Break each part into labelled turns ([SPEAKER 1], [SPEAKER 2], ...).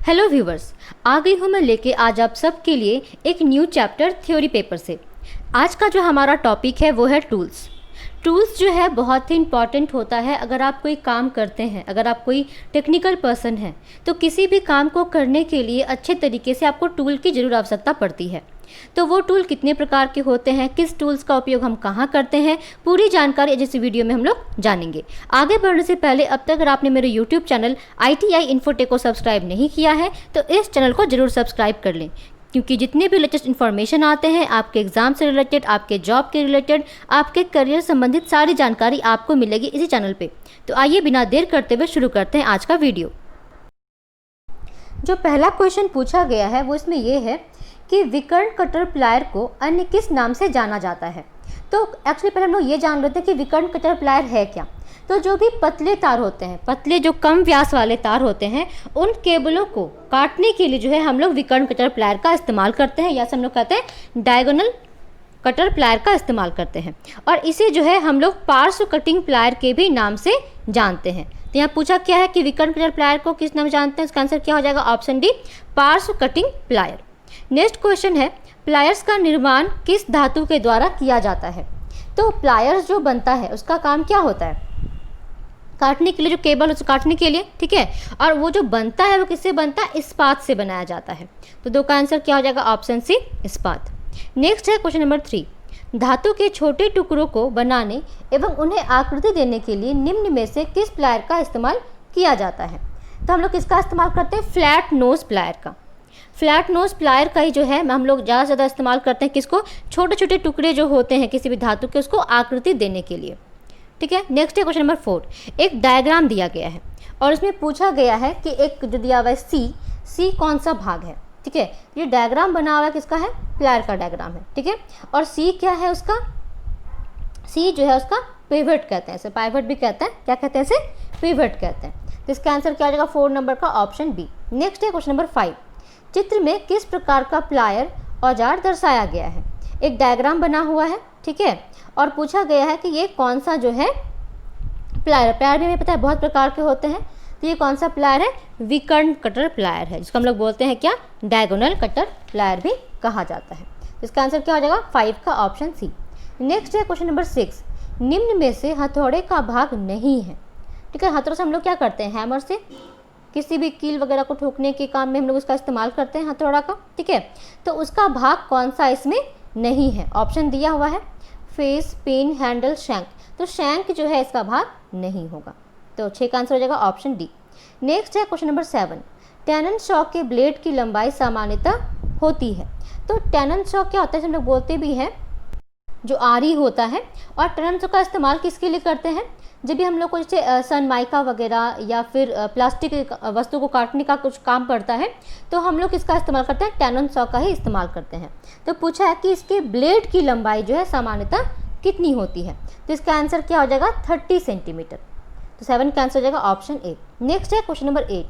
[SPEAKER 1] Hello viewers, आ गई हूँ मैं लेके आज आप सबके लिए एक न्यू चैप्टर थ्योरी पेपर से। आज का जो हमारा टॉपिक है वो है टूल्स। टूल्स जो है बहुत ही इंपॉर्टेंट होता है। अगर आप कोई काम करते हैं, अगर आप कोई टेक्निकल पर्सन हैं, तो किसी भी काम को करने के लिए अच्छे तरीके से आपको टूल की ज़रूर आवश्यकता पड़ती है। तो वो टूल कितने प्रकार के होते हैं, किस टूल्स का उपयोग हम कहाँ करते हैं, पूरी जानकारी आज इस वीडियो में हम लोग जानेंगे। आगे बढ़ने से पहले अब तक अगर आपने मेरे यूट्यूब चैनल ITI इन्फोटेक को सब्सक्राइब नहीं किया है तो इस चैनल को ज़रूर सब्सक्राइब कर लें, क्योंकि जितने भी लेटेस्ट इन्फॉर्मेशन आते हैं आपके एग्जाम से रिलेटेड, आपके जॉब के रिलेटेड, आपके करियर संबंधित सारी जानकारी आपको मिलेगी इसी चैनल पे। तो आइए बिना देर करते हुए शुरू करते हैं आज का वीडियो। जो पहला क्वेश्चन पूछा गया है वो इसमें ये है कि विकर्ण कटर प्लायर को अन्य किस नाम से जाना जाता है। तो एक्चुअली पहले हम लोग ये जान लेते हैं कि विकर्ण कटर प्लायर है क्या। तो जो भी पतले तार होते हैं, पतले जो कम व्यास वाले तार होते हैं, उन केबलों को काटने के लिए जो है हम लोग विकर्ण कटर प्लायर का इस्तेमाल करते हैं, या हम लोग कहते हैं डायगोनल कटर प्लायर का इस्तेमाल करते हैं। और इसे जो है हम लोग पार्श्व कटिंग प्लायर के भी नाम से जानते हैं। तो यहाँ पूछा क्या है कि विकर्ण कटर प्लायर को किस नाम से जानते हैं, इसका आंसर क्या हो जाएगा, ऑप्शन डी, पार्श्व कटिंग प्लायर। नेक्स्ट क्वेश्चन है, प्लायर्स का निर्माण किस धातु के द्वारा किया जाता है। तो प्लायर्स जो बनता है उसका काम क्या होता है, काटने के लिए, जो केबल उसे काटने के लिए, ठीक है। और वो जो बनता है वो किससे बनता है, इस्पात से बनाया जाता है। तो दो का आंसर क्या हो जाएगा, ऑप्शन सी, इस्पात। नेक्स्ट है क्वेश्चन नंबर 3, धातु के छोटे टुकड़ों को बनाने एवं उन्हें आकृति देने के लिए निम्न में से किस प्लायर का इस्तेमाल किया जाता है। तो हम लोग किसका इस्तेमाल करते हैं, फ्लैट नोज प्लायर का। फ्लैट नोज प्लायर का ही जो है हम लोग ज़्यादा से ज़्यादा इस्तेमाल करते हैं, किसको, छोटे छोटे टुकड़े जो होते हैं किसी भी धातु के, उसको आकृति देने के लिए, ठीक है। नेक्स्ट है क्वेश्चन नंबर 4, एक डायग्राम दिया गया है और इसमें पूछा गया है कि एक जो दिया हुआ है सी कौन सा भाग है, ठीक है। ये डायग्राम बना हुआ है किसका है, प्लायर का डायग्राम है, ठीक है। और सी क्या है उसका, सी जो है उसका पिवट कहते हैं, इसे पाइवट भी कहते हैं, क्या कहते हैं, इसे पिवट कहते हैं। तो इसका आंसर क्या हो जाएगा, 4 नंबर का ऑप्शन बी। नेक्स्ट है क्वेश्चन नंबर 5, चित्र में किस प्रकार का प्लायर औजार दर्शाया गया है। एक डायग्राम बना हुआ है, ठीक है, और पूछा गया है कि ये कौन सा जो है प्लायर भी हमें पता है बहुत प्रकार के होते हैं। तो ये कौन सा प्लायर है, विकर्ण कटर प्लायर है, जिसको हम लोग बोलते हैं क्या, डायगोनल कटर प्लायर भी कहा जाता है। इसका आंसर क्या हो जाएगा, 5 का ऑप्शन सी। नेक्स्ट है क्वेश्चन नंबर 6, निम्न में से हथौड़े का भाग नहीं है, ठीक है। हथौड़े से हम लोग क्या करते हैं, हैमर से किसी भी कील वगैरह को ठोकने के काम में हम लोग उसका इस्तेमाल करते हैं हथौड़ा का, ठीक है। तो उसका भाग कौन सा इसमें नहीं है, ऑप्शन दिया हुआ है फेस, पिन, हैंडल, शैंक। तो शैंक जो है इसका भाग नहीं होगा। तो 6 का आंसर हो जाएगा ऑप्शन डी। नेक्स्ट है क्वेश्चन नंबर 7, टैनन शॉ के ब्लेड की लंबाई सामान्यतः होती है। तो टैनन शॉ क्या होता है, हम लोग बोलते भी हैं जो आरी होता है। और टैनन शॉ का इस्तेमाल किसके लिए करते हैं, जब भी हम लोग को जैसे सनमाइका वगैरह या फिर प्लास्टिक वस्तु को काटने का कुछ काम पड़ता है तो हम लोग किसका इस्तेमाल करते हैं, टैनन शॉ का ही इस्तेमाल करते हैं। तो पूछा है कि इसके ब्लेड की लंबाई जो है सामान्यतः कितनी होती है। तो इसका आंसर क्या हो जाएगा, 30 सेंटीमीटर। तो 7 का आंसर हो जाएगा ऑप्शन ए। नेक्स्ट है क्वेश्चन नंबर 8,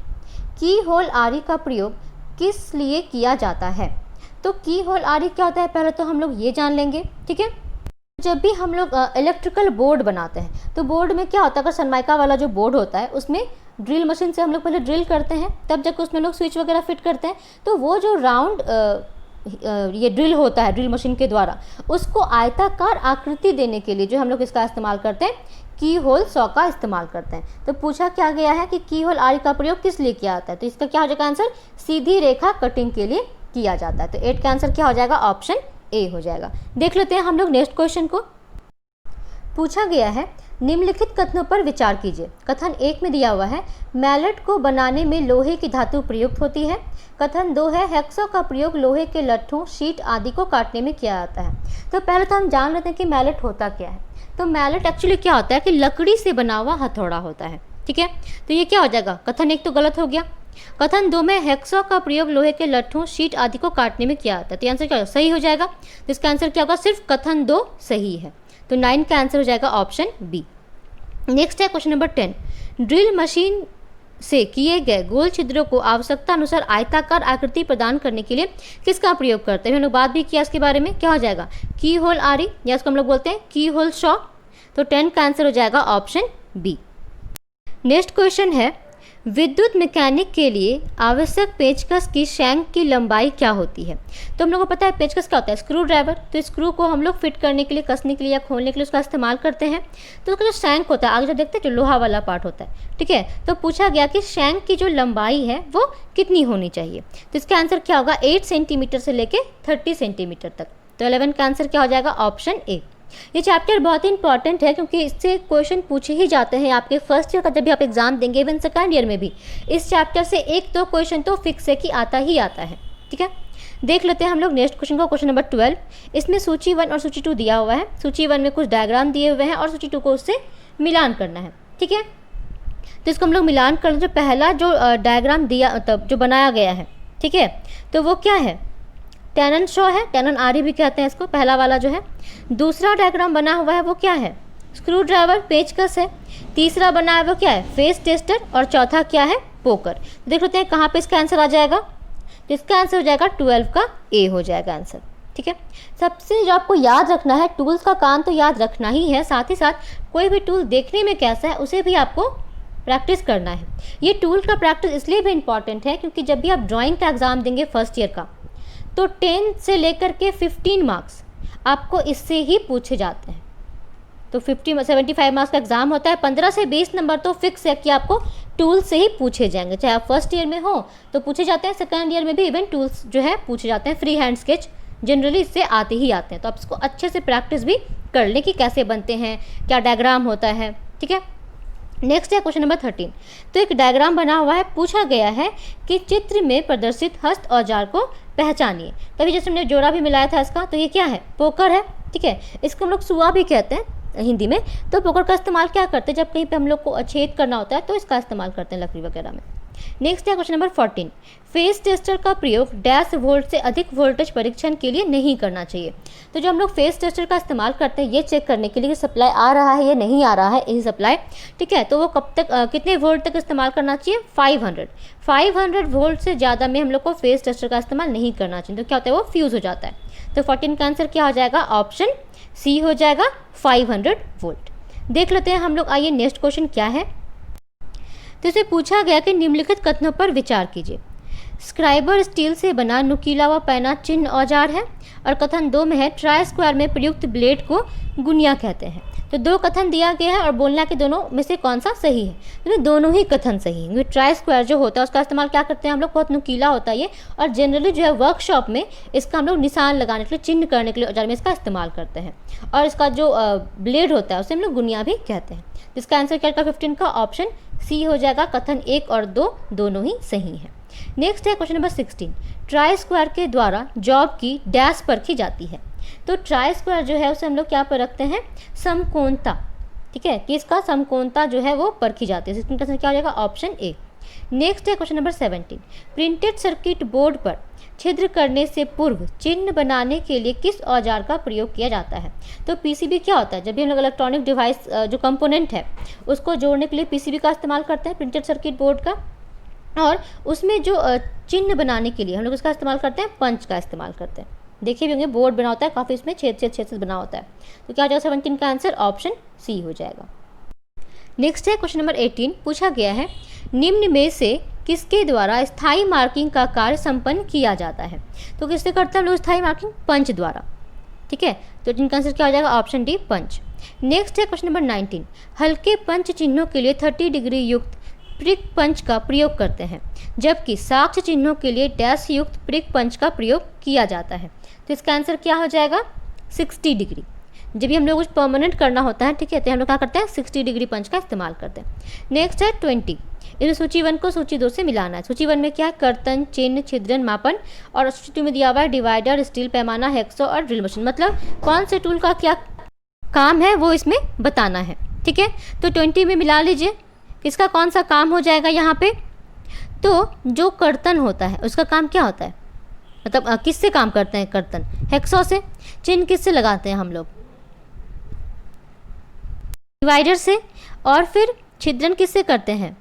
[SPEAKER 1] की होल आरी का प्रयोग किस लिए किया जाता है। तो की होल आरी क्या होता है, पहले तो हम लोग ये जान लेंगे, ठीक है। जब भी हम लोग इलेक्ट्रिकल बोर्ड बनाते हैं तो बोर्ड में क्या होता है, अगर सनमाइका वाला जो बोर्ड होता है उसमें ड्रिल मशीन से हम लोग पहले ड्रिल करते हैं, तब जाकर उसमें लोग स्विच वगैरह फिट करते हैं। तो वो जो राउंड ये ड्रिल होता है ड्रिल मशीन के द्वारा, उसको आयताकार आकृति देने के लिए जो हम लोग इसका इस्तेमाल करते हैं, की होल सॉ का इस्तेमाल करते हैं। तो पूछा क्या गया है कि की होल आरी का प्रयोग किस लिए किया जाता है। तो इसका क्या हो जाएगा आंसर, सीधी रेखा कटिंग के लिए किया जाता है। तो 8 का आंसर क्या हो जाएगा, ऑप्शन ए हो जाएगा। देख लेते हैं हम लोग नेक्स्ट क्वेश्चन को। पूछा गया है, निम्नलिखित कथनों पर विचार कीजिए। कथन 1 में दिया हुआ है, मैलेट को बनाने में लोहे की धातु प्रयुक्त होती है। कथन 2 है, हैक्सॉ का प्रयोग लोहे के लट्ठों, शीट आदि को काटने में किया जाता है। तो पहले तो हम जान लेते हैं कि मैलेट होता क्या है। तो मैलेट एक्चुअली क्या होता है कि लकड़ी से बना हुआ हथौड़ा होता है, ठीक है। तो ये क्या हो जाएगा, कथन 1 तो गलत हो गया। कथन 2 में हैक्सॉ का प्रयोग लोहे के लट्ठों, शीट आदि को काटने में किया जाता है। तो आंसर क्या सही हो जाएगा। तो इसका आंसर क्या होगा, सिर्फ कथन 2 सही है। तो 9 का आंसर हो जाएगा ऑप्शन बी। नेक्स्ट है क्वेश्चन नंबर 10, ड्रिल मशीन से किए गए गोल छिद्रों को आवश्यकता अनुसार आयताकार आकृति प्रदान करने के लिए किसका प्रयोग करते हैं। हम लोग बात भी किया इसके बारे में, क्या हो जाएगा, की होल आरी, या इसको हम लोग बोलते हैं की होल शॉ। तो 10 का आंसर हो जाएगा ऑप्शन बी। नेक्स्ट क्वेश्चन है, विद्युत मैकेनिक के लिए आवश्यक पेचकस की शैंक की लंबाई क्या होती है? तो हम लोग को पता है पेचकस क्या होता है, स्क्रू ड्राइवर। तो स्क्रू को हम लोग फिट करने के लिए, कसने के लिए या खोलने के लिए उसका इस्तेमाल करते हैं। तो उसका जो शैंक होता है, आगे जो देखते हैं जो लोहा वाला पार्ट होता है, ठीक है, तो पूछा गया कि शैंक की जो लंबाई है वो कितनी होनी चाहिए। तो इसका आंसर क्या होगा, 8 सेंटीमीटर से लेके 30 सेंटीमीटर तक। तो 11 का आंसर क्या हो जाएगा, ऑप्शन ए। ये चैप्टर बहुत ही इंपॉर्टेंट है क्योंकि इससे क्वेश्चन पूछे ही जाते हैं आपके फर्स्ट ईयर का, जब भी आप एग्जाम देंगे, इवन सेकंड ईयर में भी इस चैप्टर से एक दो क्वेश्चन तो फिक्स है कि आता ही आता है। ठीक है, देख लेते हैं हम लोग नेक्स्ट क्वेश्चन को, क्वेश्चन नंबर 12। इसमें सूची 1 और सूची 2 दिया हुआ है। सूची 1 में कुछ डायग्राम दिए हुए हैं और सूची 2 को उससे मिलान करना है। ठीक है, तो इसको हम लोग मिलान कर, जो पहला जो डायग्राम दिया, मतलब जो बनाया गया है, ठीक है, तो वो क्या है, टेनन शॉ है, टेनन आरी भी कहते हैं इसको, पहला वाला जो है। दूसरा डायग्राम बना हुआ है वो क्या है, स्क्रू ड्राइवर, पेचकस है। तीसरा बना है वो क्या है, फेस टेस्टर। और चौथा क्या है, पोकर। देख लेते हैं कहाँ पे इसका आंसर आ जाएगा। तो इसका आंसर हो जाएगा 12 का ए हो जाएगा आंसर। ठीक है, सबसे जो आपको याद रखना है, टूल्स का काम तो याद रखना ही है, साथ ही साथ कोई भी टूल देखने में कैसा है उसे भी आपको प्रैक्टिस करना है। ये टूल का प्रैक्टिस इसलिए भी इम्पॉर्टेंट है क्योंकि जब भी आप ड्राइंग का एग्ज़ाम देंगे फर्स्ट ईयर का, तो 10 से लेकर के 15 मार्क्स आपको इससे ही पूछे जाते हैं। तो 75 मार्क्स का एग्जाम होता है, 15 से 20 नंबर तो फिक्स है कि आपको टूल से ही पूछे जाएंगे। चाहे आप फर्स्ट ईयर में हो तो पूछे जाते हैं, सेकंड ईयर में भी इवन टूल्स जो है पूछे जाते हैं। फ्री हैंड स्केच जनरली इससे आते ही आते हैं, तो आप इसको अच्छे से प्रैक्टिस भी कर लें कि कैसे बनते हैं, क्या डायग्राम होता है। ठीक है, नेक्स्ट है क्वेश्चन नंबर 13। तो एक डायग्राम बना हुआ है, पूछा गया है कि चित्र में प्रदर्शित हस्त औजार को पहचानिए। तभी जैसे हमने जोड़ा भी मिलाया था इसका, तो ये क्या है, पोकर है। ठीक है, इसको हम लोग सुआ भी कहते हैं हिंदी में। तो पोकर का इस्तेमाल क्या करते हैं, जब कहीं पे हम लोग को छेद करना होता है तो इसका इस्तेमाल करते हैं लकड़ी वगैरह में। नेक्स्ट है क्वेश्चन नंबर 14। फेस टेस्टर का प्रयोग डैश वोल्ट से अधिक वोल्टेज परीक्षण के लिए नहीं करना चाहिए। तो जो हम लोग फेस टेस्टर का इस्तेमाल करते हैं ये चेक करने के लिए कि सप्लाई आ रहा है या नहीं आ रहा है, यही सप्लाई। ठीक है, तो वो कब तक, कितने वोल्ट तक इस्तेमाल करना चाहिए, 500 वोल्ट से ज़्यादा में हम लोग को फेस टेस्टर का इस्तेमाल नहीं करना चाहिए। तो क्या होता है, वो फ्यूज़ हो जाता है। तो 14 का आंसर क्या हो जाएगा, ऑप्शन सी हो जाएगा, 500 वोल्ट। देख लेते हैं हम लोग, आइए नेक्स्ट क्वेश्चन क्या है। तो इसे पूछा गया कि निम्नलिखित कथनों पर विचार कीजिए। स्क्राइबर स्टील से बना नुकीला व पैना चिन्ह औजार है। और कथन 2 में है ट्राई स्क्वायर में प्रयुक्त ब्लेड को गुनिया कहते हैं। तो 2 कथन दिया गया है और बोलना कि दोनों में से कौन सा सही है। तो दोनों ही कथन सही हैं। ट्राई स्क्वायर जो होता है उसका इस्तेमाल क्या करते हैं हम लोग, बहुत नुकीला होता है ये, और जनरली जो है वर्कशॉप में इसका हम लोग निशान लगाने के लिए, चिन्ह करने के लिए औजार में इसका इस्तेमाल करते हैं। और इसका जो ब्लेड होता है उसे हम लोग गुनिया भी कहते हैं। इसका आंसर क्या होगा, 15 का ऑप्शन सी हो जाएगा। कथन 1 और 2 दोनों ही सही हैं। नेक्स्ट है क्वेश्चन नंबर 16। ट्राई स्क्वायर के द्वारा जॉब की डैश परखी जाती है। तो ट्राई स्क्वायर जो है उसे हम लोग क्या पर रखते हैं, समकोणता। ठीक है, कि इसका समकोणता जो है वो परखी जाती है। 16 का क्या हो जाएगा, ऑप्शन ए। नेक्स्ट है question number 17। Printed circuit board पर छिद्र करने से पूर्व चिन्ह बनाने के लिए किस औजार का प्रयोग किया जाता है। तो पीसीबी क्या होता है, जब भी हम लोग इलेक्ट्रॉनिक डिवाइस जो कंपोनेंट है उसको जोड़ने के लिए पीसीबी का इस्तेमाल करते हैं, प्रिंटेड सर्किट बोर्ड का। और उसमें जो चिन्ह बनाने के लिए हम लोग इसका इस्तेमाल करते हैं, पंच का इस्तेमाल करते हैं। देखिए भी होंगे बोर्ड बना होता है, काफ़ी इसमें छेद से बना होता है। तो क्या हो जाएगा, 17 का आंसर ऑप्शन सी हो जाएगा। नेक्स्ट है क्वेश्चन नंबर 18। पूछा गया है निम्न में से किसके द्वारा स्थायी मार्किंग का कार्य संपन्न किया जाता है। तो किससे करते हैं हम लोग स्थायी मार्किंग, पंच द्वारा। ठीक है, तो इनका आंसर क्या हो जाएगा, ऑप्शन डी, पंच। नेक्स्ट है क्वेश्चन नंबर 19। हल्के पंच चिन्हों के लिए 30 डिग्री युक्त प्रिक पंच का प्रयोग करते हैं, जबकि साक्ष्य चिन्हों के लिए डैश युक्त प्रिक पंच का प्रयोग किया जाता है। तो इसका आंसर क्या हो जाएगा, 60 डिग्री। जब भी हम लोग कुछ परमानेंट करना होता है, ठीक है, तो हम लोग क्या करते हैं, 60 डिग्री पंच का इस्तेमाल करते हैं। नेक्स्ट है 20। इसमें सूची 1 को सूची 2 से मिलाना है। सूची 1 में क्या है, कर्तन, चिन्ह, छिद्रन, मापन। और सूची 2 में दिया हुआ है डिवाइडर, स्टील पैमाना, हैक्सॉ और ड्रिल मशीन। मतलब कौन से टूल का क्या काम है वो इसमें बताना है। ठीक है, तो 20 में मिला लीजिए किसका कौन सा काम हो जाएगा यहाँ पे। तो जो कर्तन होता है उसका काम क्या होता है, मतलब किससे काम करते हैं, कर्तन हैक्सॉ से। चिन्ह किससे लगाते हैं हम लोग, डिवाइडर से। और फिर छिद्रन किससे करते हैं,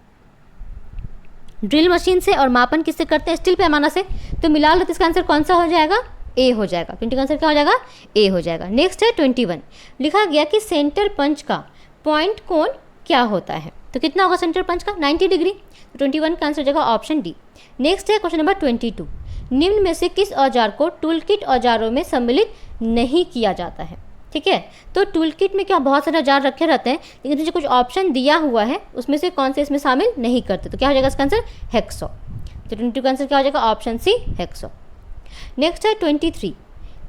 [SPEAKER 1] ड्रिल मशीन से। और मापन किससे करते हैं, स्टील पैमाना से। तो मिला लो तो इसका आंसर कौन सा हो जाएगा, ए हो जाएगा। 20 का आंसर क्या हो जाएगा, ए हो जाएगा। नेक्स्ट है 21। लिखा गया कि सेंटर पंच का पॉइंट कोण क्या होता है। तो कितना होगा सेंटर पंच का 90 डिग्री। तो 21 का आंसर हो जाएगा ऑप्शन डी। नेक्स्ट है क्वेश्चन नंबर 22, निम्न में से किस औजार को टूल किट औजारों में सम्मिलित नहीं किया जाता है। ठीक है, तो टूल किट में क्या बहुत सारे औजार रखे रहते हैं, लेकिन जो कुछ ऑप्शन दिया हुआ है उसमें से कौन से इसमें शामिल नहीं करते, तो क्या हो जाएगा इसका आंसर हेक्सो। तो 22 का आंसर क्या हो जाएगा ऑप्शन सी हेक्सो। नेक्स्ट है 23,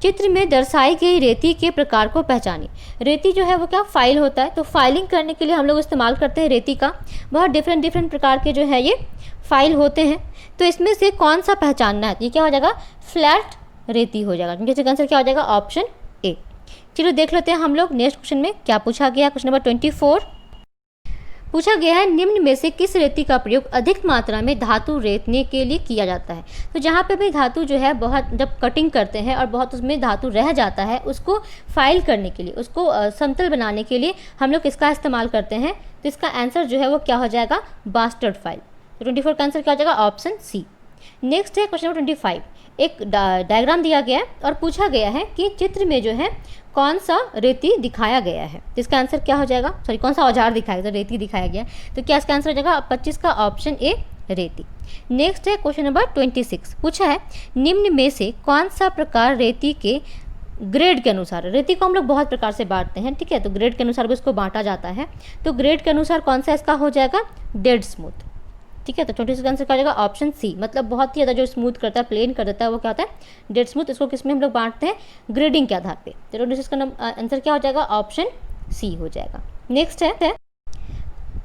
[SPEAKER 1] चित्र में दर्शाई गई रेती के प्रकार को पहचानिए। रेती जो है वो क्या फाइल होता है, तो फाइलिंग करने के लिए हम लोग इस्तेमाल करते हैं रेती का। बहुत डिफरेंट प्रकार के जो है ये फाइल होते हैं, तो इसमें से कौन सा पहचानना है, ये क्या हो जाएगा फ्लैट रेती हो जाएगा, क्योंकि इसका आंसर क्या हो जाएगा ऑप्शन ए। चलो देख लेते हैं हम लोग नेक्स्ट क्वेश्चन में क्या पूछा गया। क्वेश्चन नंबर 24 पूछा गया है, निम्न में से किस रेती का प्रयोग अधिक मात्रा में धातु रेतने के लिए किया जाता है। तो जहाँ पे भी धातु जो है बहुत जब कटिंग करते हैं और बहुत उसमें धातु रह जाता है, उसको फाइल करने के लिए, उसको समतल बनाने के लिए हम लोग किसका इस्तेमाल करते हैं, तो इसका आंसर जो है वो क्या हो जाएगा बास्टर्ड फाइल। तो 24 का आंसर क्या हो जाएगा ऑप्शन सी। नेक्स्ट है क्वेश्चन नंबर 25, एक डायग्राम दिया गया है और पूछा गया है कि चित्र में जो है कौन सा रेती दिखाया गया है, तो इसका आंसर क्या हो जाएगा, सॉरी कौन सा औजार दिखाया गया, तो रेती दिखाया गया, तो क्या इसका आंसर हो जाएगा 25 का ऑप्शन ए रेती। नेक्स्ट है क्वेश्चन नंबर 26, पूछा है निम्न में से कौन सा प्रकार रेती के ग्रेड के अनुसार, रेती को हम लोग बहुत प्रकार से बांटते हैं, ठीक है, तो ग्रेड के अनुसार भी इसको बांटा जाता है, तो ग्रेड के अनुसार कौन सा इसका हो जाएगा डेड स्मूथ। ठीक है, तो 26 का आंसर क्या हो जाएगा ऑप्शन सी, मतलब बहुत ही ज़्यादा जो स्मूथ करता है, प्लेन कर देता है, वो क्या होता है डेड स्मूथ। इसको किस में हम लोग बांटते हैं ग्रेडिंग के आधार पे, तो 26 का आंसर क्या हो जाएगा ऑप्शन सी हो जाएगा। नेक्स्ट है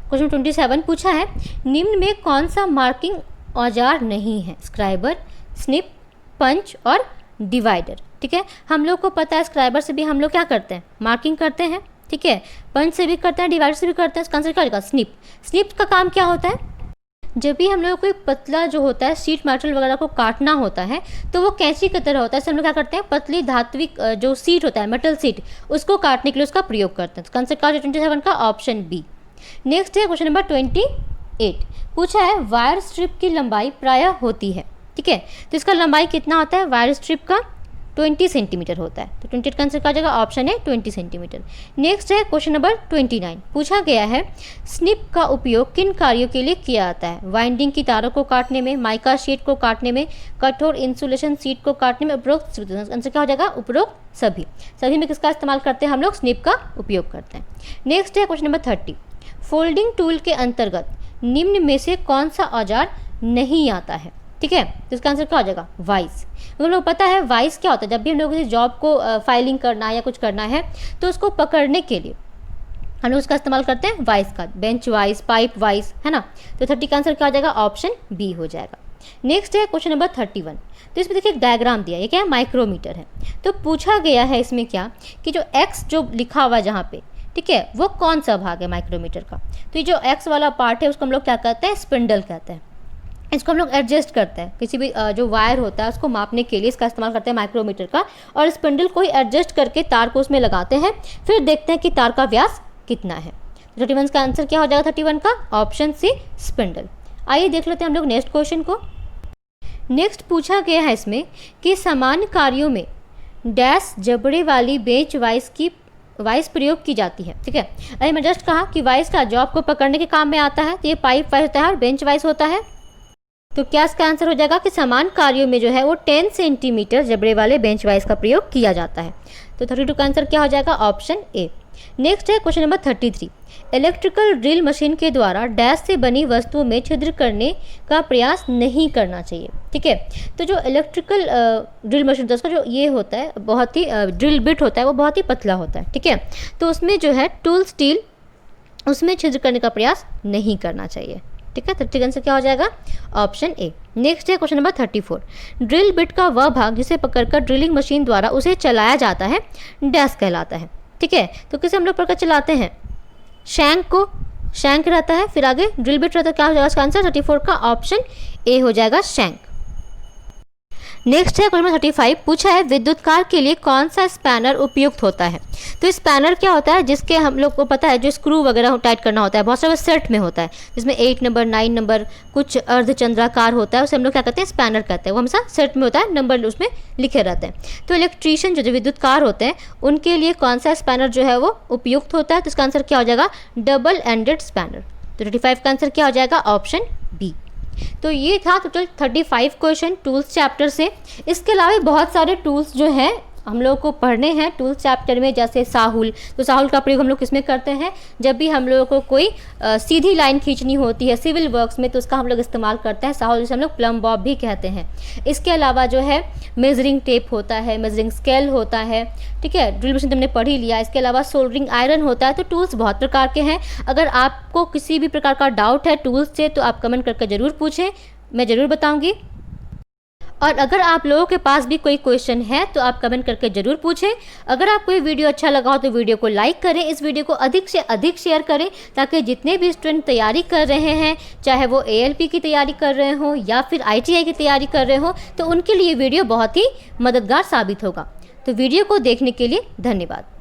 [SPEAKER 1] क्वेश्चन 27, पूछा है निम्न में कौन सा मार्किंग औजार नहीं है, स्क्राइबर, स्निप, पंच और डिवाइडर। ठीक है, हम लोग को पता है स्क्राइबर से भी हम लोग क्या करते हैं मार्किंग करते हैं, ठीक है, पंच से भी करते हैं, डिवाइडर से भी करते हैं, इसका आंसर क्या हो जाएगा स्निप। स्निप का काम क्या होता है, जब भी हम लोग कोई पतला जो होता है शीट मेटल वगैरह को काटना होता है, तो वो कैंची की तरह होता है, इससे हम लोग क्या करते हैं पतली धात्विक जो सीट होता है मेटल सीट, उसको काटने के लिए उसका प्रयोग करते हैं। तो आंसर क्या हो जाएगा 27 का ऑप्शन बी। नेक्स्ट है क्वेश्चन नंबर 28, पूछा है वायर स्ट्रिप की लंबाई प्रायः होती है। ठीक है, तो इसका लंबाई कितना होता है वायर स्ट्रिप का 20 सेंटीमीटर होता है, तो 28 का आंसर क्या हो जाएगा ऑप्शन है 20 सेंटीमीटर। नेक्स्ट है क्वेश्चन नंबर 29, पूछा गया है स्निप का उपयोग किन कार्यों के लिए किया जाता है, वाइंडिंग की तारों को काटने में, माइका शीट को काटने में, कठोर इंसुलेशन शीट को काटने में, उपरोक्त आंसर क्या हो जाएगा उपरोक्त सभी में किसका इस्तेमाल करते हैं हम लोग स्निप का उपयोग करते हैं। नेक्स्ट है क्वेश्चन नंबर 30, फोल्डिंग टूल के अंतर्गत निम्न में से कौन सा औजार नहीं आता है। ठीक है, तो इसका आंसर क्या हो जाएगा वाइस। हम लोग पता है वाइस क्या होता है, जब भी हम लोग किसी जॉब को फाइलिंग करना है या कुछ करना है, तो उसको पकड़ने के लिए हम लोग उसका इस्तेमाल करते हैं वाइस का, बेंच वाइस, पाइप वाइस, है ना। तो 30 का आंसर क्या हो जाएगा ऑप्शन बी हो जाएगा। नेक्स्ट है क्वेश्चन नंबर 31, तो इसमें देखिए एक डायग्राम दिया है, ये क्या है माइक्रोमीटर है। तो पूछा गया है इसमें क्या कि जो एक्स जो लिखा हुआ है जहाँ पे, ठीक है, वो कौन सा भाग है माइक्रोमीटर का। तो ये जो एक्स वाला पार्ट है उसको हम लोग क्या कहते हैं स्पिंडल कहते हैं। इसको हम लोग एडजस्ट करते हैं, किसी भी जो वायर होता है उसको मापने के लिए इसका इस्तेमाल करते हैं माइक्रोमीटर का, और स्पिंडल को ही एडजस्ट करके तार को उसमें लगाते हैं, फिर देखते हैं कि तार का व्यास कितना है। 31 का आंसर क्या हो जाएगा 31 का ऑप्शन सी स्पिंडल। आइए देख लेते हैं हम लोग नेक्स्ट क्वेश्चन को। नेक्स्ट पूछा गया है इसमें कि सामान्य कार्यों में डैश जबड़े वाली बेंच वाइस की वाइस प्रयोग की जाती है। ठीक है, अरे मैं जस्ट कहा कि वाइस का जॉब को पकड़ने के काम में आता है, तो ये पाइप वाइस होता है और बेंच वाइस होता है। तो क्या इसका आंसर हो जाएगा कि समान कार्यों में जो है वो 10 सेंटीमीटर जबड़े वाले बेंच वाइस का प्रयोग किया जाता है। तो 32 का आंसर क्या हो जाएगा ऑप्शन ए। नेक्स्ट है question number 33, electrical drill machine के द्वारा डैश से बनी वस्तुओं में छिद्र करने का प्रयास नहीं करना चाहिए। ठीक है, तो जो इलेक्ट्रिकल ड्रिल मशीन होता है उसका जो ये होता है बहुत ही ड्रिल बिट होता है वो बहुत ही पतला होता है। ठीक है, तो उसमें जो है टूल स्टील उसमें छिद्र करने का प्रयास नहीं करना चाहिए। ठीक है, 30 आंसर क्या हो जाएगा ऑप्शन ए। नेक्स्ट है क्वेश्चन नंबर 34, ड्रिल बिट का वह भाग जिसे पकड़कर ड्रिलिंग मशीन द्वारा उसे चलाया जाता है डैश कहलाता है। ठीक है, तो किसे हम लोग पकड़ चलाते हैं शैंक को, शैंक रहता है, फिर आगे ड्रिल बिट रहता है, क्या हो जाएगा इसका आंसर 34 का ऑप्शन ए हो जाएगा शैंक। नेक्स्ट है क्वेश्चन 35, पूछा है विद्युत कार के लिए कौन सा स्पैनर उपयुक्त होता है। तो स्पैनर क्या होता है जिसके हम लोग को पता है जो स्क्रू वगैरह टाइट करना होता है, बहुत सारे सेट में होता है, जिसमें 8 नंबर 9 नंबर कुछ अर्धचंद्राकार होता है, उसे हम लोग क्या कहते हैं स्पैनर कहते हैं। वो हमेशा सेट में होता है, नंबर उसमें लिखे रहते हैं। तो इलेक्ट्रीशियन जो विद्युत कार होते हैं उनके लिए कौन सा स्पैनर जो है वो उपयुक्त होता है, तो इसका आंसर क्या हो जाएगा डबल एंडेड स्पैनर। तो 35 का आंसर क्या हो जाएगा? Option B. तो ये था टोटल 35 क्वेश्चन टूल्स चैप्टर से। इसके अलावा बहुत सारे टूल्स जो हैं हम लोग को पढ़ने हैं टूल्स चैप्टर में, जैसे साहुल। तो साहुल का प्रयोग हम लोग किसमें करते हैं? जब भी हम लोगों को कोई सीधी लाइन खींचनी होती है सिविल वर्क्स में, तो उसका हम लोग इस्तेमाल करते हैं साहुल, जिसे हम लोग प्लम बॉब भी कहते हैं। इसके अलावा जो है मेजरिंग टेप होता है, मेजरिंग स्केल होता है, ठीक है, ड्रिल मशीन तुमने पढ़ ही लिया। इसके अलावा सोल्डरिंग आयरन होता है। तो टूल्स बहुत प्रकार के हैं। अगर आपको किसी भी प्रकार का डाउट है टूल्स से तो आप कमेंट करके ज़रूर पूछें, मैं ज़रूर बताऊँगी। और अगर आप लोगों के पास भी कोई क्वेश्चन है तो आप कमेंट करके ज़रूर पूछें। अगर आपको ये वीडियो अच्छा लगा हो तो वीडियो को लाइक करें, इस वीडियो को अधिक से अधिक शेयर करें, ताकि जितने भी स्टूडेंट तैयारी कर रहे हैं, चाहे वो ALP की तैयारी कर रहे हों या फिर ITI की तैयारी कर रहे हों, तो उनके लिए वीडियो बहुत ही मददगार साबित होगा। तो वीडियो को देखने के लिए धन्यवाद।